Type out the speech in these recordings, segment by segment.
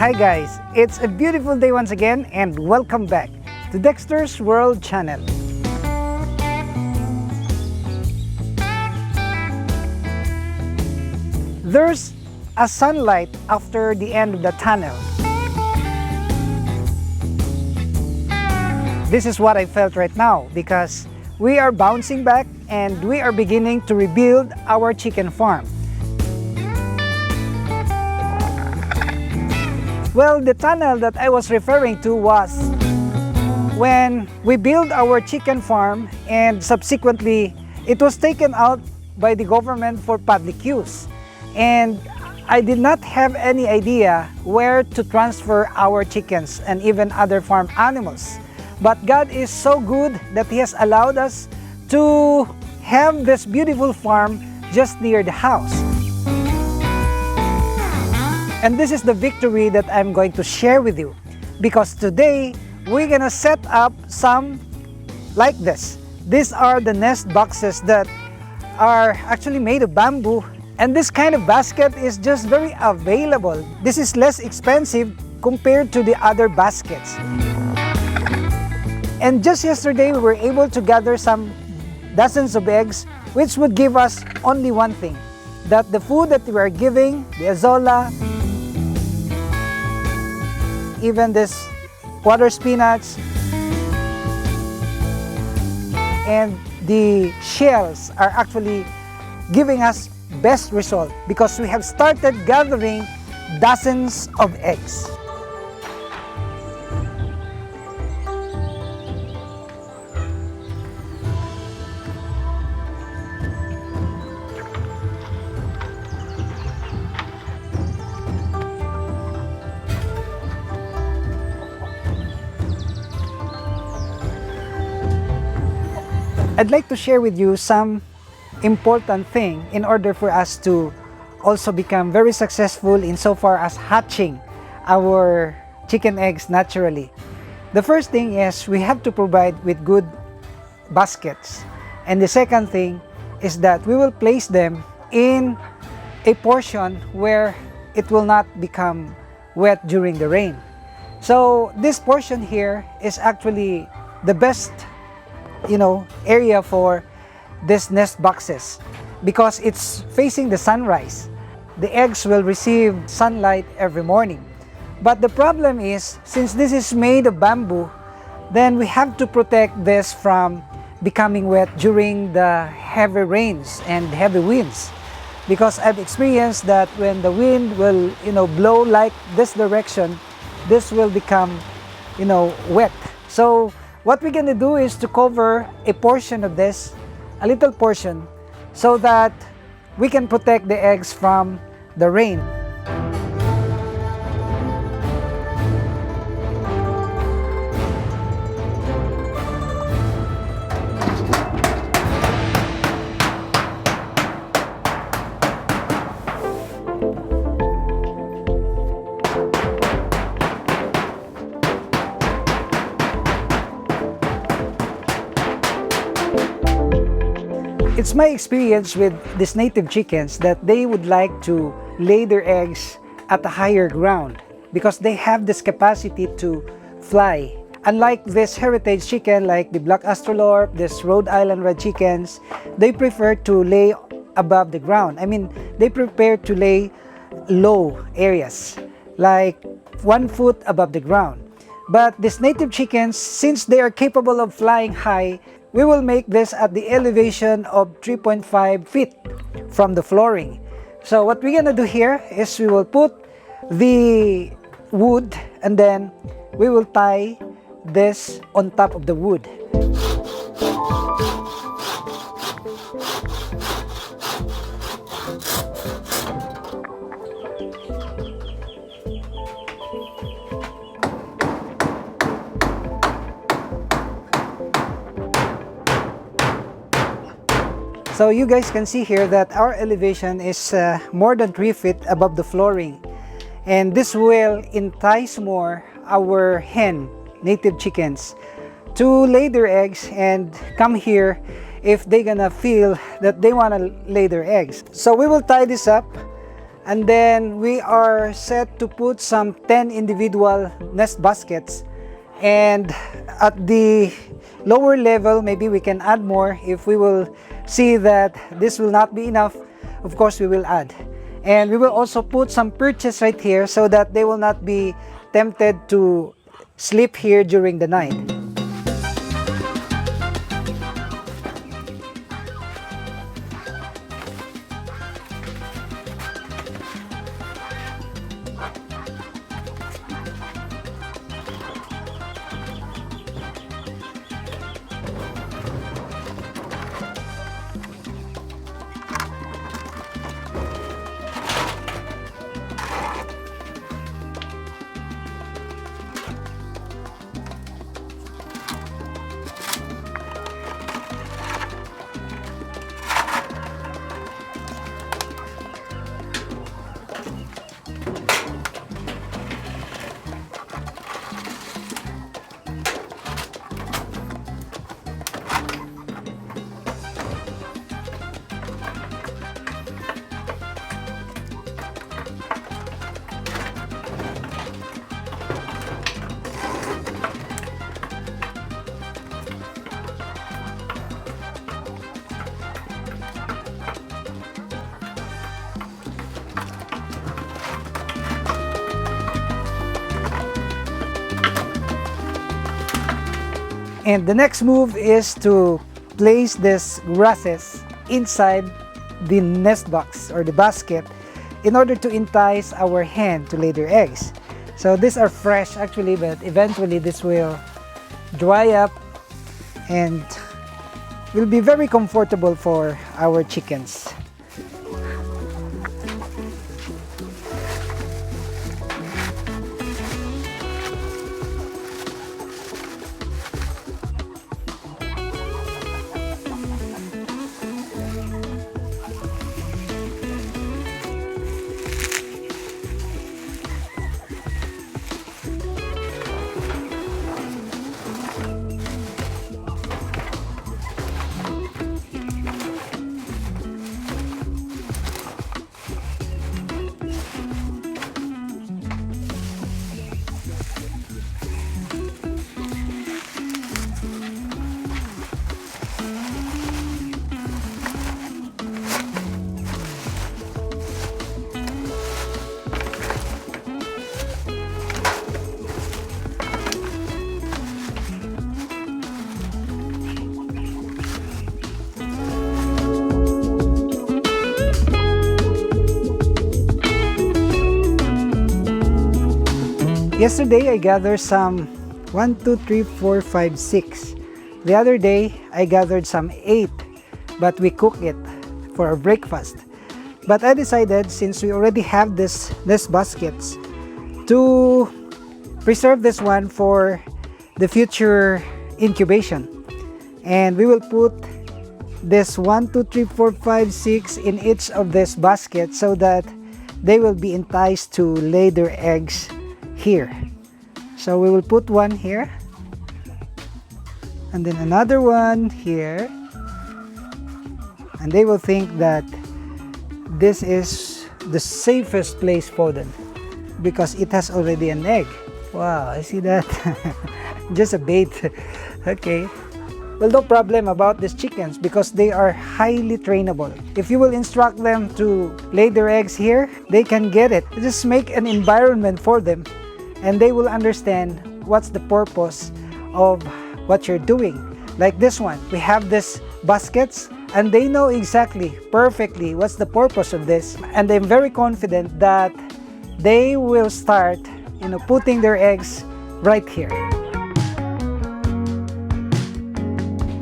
Hi guys, it's a beautiful day once again and welcome back to Dexter's World Channel. There's a sunlight after the end of the tunnel. This is what I felt right now because we are bouncing back and we are beginning to rebuild our chicken farm. Well, the tunnel that I was referring to was when we built our chicken farm and subsequently it was taken out by the government for public use. And I did not have any idea where to transfer our chickens and even other farm animals. But God is so good that He has allowed us to have this beautiful farm just near the house. And this is the victory that I'm going to share with you, because today we're gonna set up some like this. These are the nest boxes that are actually made of bamboo, and this kind of basket is just very available. This is less expensive compared to the other baskets. And just yesterday we were able to gather some dozens of eggs, which would give us only one thing, that the food that we are giving, the azolla, even this water spinach and the shells are actually giving us best result because we have started gathering dozens of eggs. I'd like to share with you some important thing in order for us to also become very successful insofar as hatching our chicken eggs naturally. The first thing is we have to provide with good baskets. And the second thing is that we will place them in a portion where it will not become wet during the rain. So this portion here is actually the best area for this nest boxes because it's facing the sunrise. The eggs will receive sunlight every morning. But the problem is, since this is made of bamboo, then we have to protect this from becoming wet during the heavy rains and heavy winds. Because I've experienced that when the wind will blow like this direction, this will become wet. So what we're going to do is to cover a portion of this, a little portion, so that we can protect the eggs from the rain. It's my experience with these native chickens that they would like to lay their eggs at a higher ground because they have this capacity to fly. Unlike this heritage chicken like the black Australorp, this Rhode Island red chickens, they prefer to lay above the ground. I mean, they prefer to lay low areas, like 1 foot above the ground. But these native chickens, since they are capable of flying high, we will make this at the elevation of 3.5 feet from the flooring. So what we're gonna do here is we will put the wood and then we will tie this on top of the wood. So you guys can see here that our elevation is more than 3 feet above the flooring. And this will entice more our native chickens, to lay their eggs and come here if they're gonna feel that they wanna lay their eggs. So we will tie this up And then we are set to put some 10 individual nest baskets, and at the lower level maybe we can add more. If we will see that this will not be enough, of course we will add. And we will also put some perches right here so that they will not be tempted to sleep here during the night. And the next move is to place these grasses inside the nest box or the basket in order to entice our hen to lay their eggs. So these are fresh actually, but eventually this will dry up and will be very comfortable for our chickens. Yesterday I gathered some 1, 2, 3, 4, 5, 6. The other day I gathered some 8, but we cooked it for our breakfast. But I decided, since we already have these baskets, to preserve this one for the future incubation. And we will put this 1, 2, 3, 4, 5, 6 in each of these baskets so that they will be enticed to lay their eggs here. So we will put one here and then another one here, and they will think that this is the safest place for them because it has already an egg. Wow, I see that. Just a bait. Okay. Well, no problem about these chickens because they are highly trainable. If you will instruct them to lay their eggs here, they can get it. Just make an environment for them and they will understand what's the purpose of what you're doing. Like this one, we have these baskets and they know exactly, perfectly what's the purpose of this. And I'm very confident that they will start, putting their eggs right here.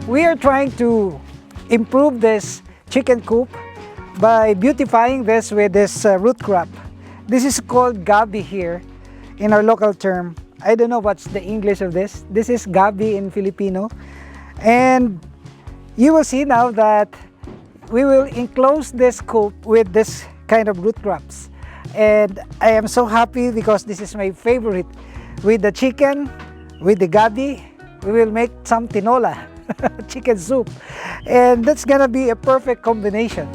We are trying to improve this chicken coop by beautifying this with this root crop. This is called gabi here in our local term. I don't know what's the English of this. This is gabi in Filipino. And you will see now that we will enclose this coop with this kind of root crops. And I am so happy because this is my favorite. With the chicken, with the gabi, we will make some tinola. Chicken soup, and that's gonna be a perfect combination.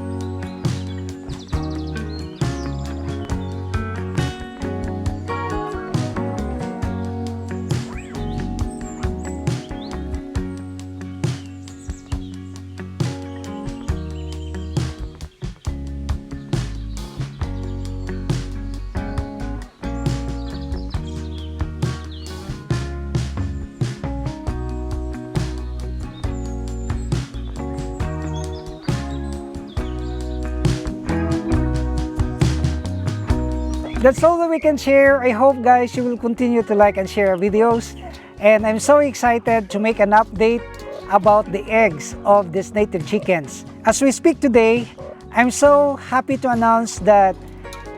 That's all that we can share. I hope guys you will continue to like and share our videos. And I'm so excited to make an update about the eggs of these native chickens. As we speak today, I'm so happy to announce that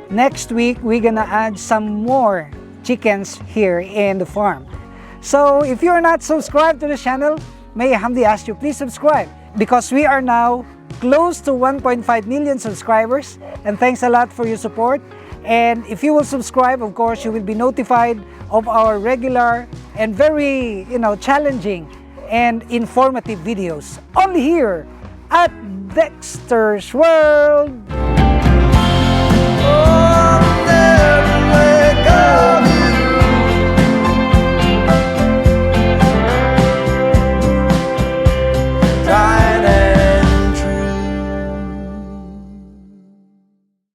next week we're gonna add some more chickens here in the farm. So if you're not subscribed to the channel, may I humbly ask you, please subscribe, because we are now close to 1.5 million subscribers, and thanks a lot for your support. And if you will subscribe, of course, you will be notified of our regular and very, challenging and informative videos only here at Dexter's World.